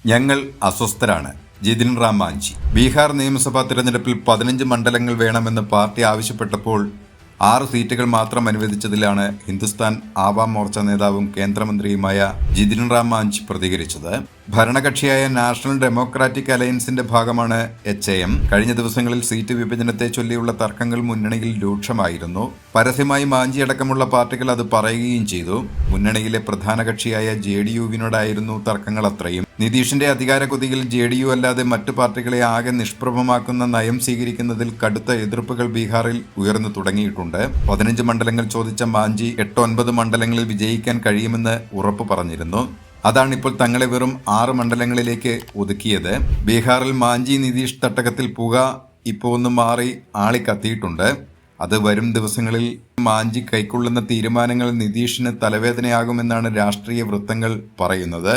ഞങ്ങൾ അസ്വസ്ഥരാണ്. ജിതിൻ റാം മാഞ്ചി. ബീഹാർ നിയമസഭാ തിരഞ്ഞെടുപ്പിൽ 15 മണ്ഡലങ്ങൾ വേണമെന്ന് പാർട്ടി ആവശ്യപ്പെട്ടപ്പോൾ 6 സീറ്റുകൾ മാത്രം അനുവദിച്ചതിലാണ് ഹിന്ദുസ്ഥാൻ ആവാം മോർച്ച നേതാവും കേന്ദ്രമന്ത്രിയുമായ ജിതിൻ റാം മാഞ്ചി പ്രതികരിച്ചത്. ഭരണകക്ഷിയായ നാഷണൽ ഡെമോക്രാറ്റിക് അലയൻസിന്റെ ഭാഗമാണ് HAM. കഴിഞ്ഞ ദിവസങ്ങളിൽ സീറ്റ് വിഭജനത്തെ ചൊല്ലിയുള്ള തർക്കങ്ങൾ മുന്നണിയിൽ രൂക്ഷമായിരുന്നു. പരസ്യമായി മാഞ്ചി അടക്കമുള്ള പാർട്ടികൾ അത് പറയുകയും ചെയ്തു. മുന്നണിയിലെ പ്രധാന കക്ഷിയായ JDUവിനോടായിരുന്നു തർക്കങ്ങൾ അത്രയും. നിതീഷിന്റെ അധികാരകൊതിയിൽ JDU അല്ലാതെ മറ്റു പാർട്ടികളെ ആകെ നിഷ്പ്രഭമാക്കുന്ന നയം സ്വീകരിക്കുന്നതിൽ കടുത്ത എതിർപ്പുകൾ ബീഹാറിൽ ഉയർന്നു തുടങ്ങിയിട്ടുണ്ട്. 15 മണ്ഡലങ്ങൾ ചോദിച്ച മാഞ്ചി 8-9 മണ്ഡലങ്ങളിൽ വിജയിക്കാൻ കഴിയുമെന്ന് ഉറപ്പു പറഞ്ഞിരുന്നു. അതാണിപ്പോൾ തങ്ങളെ വെറും 6 മണ്ഡലങ്ങളിലേക്ക് ഒതുക്കിയത്. ബീഹാറിൽ മാഞ്ചി നിതീഷ് തട്ടകത്തിൽ പുക ഇപ്പോൾ ഒന്ന് മാറി ആളിക്കത്തിയിട്ടുണ്ട്. അത് വരും ദിവസങ്ങളിൽ മാഞ്ചി കൈക്കൊള്ളുന്ന തീരുമാനങ്ങൾ നിതീഷിന് തലവേദനയാകുമെന്നാണ് രാഷ്ട്രീയ വൃത്തങ്ങൾ പറയുന്നത്.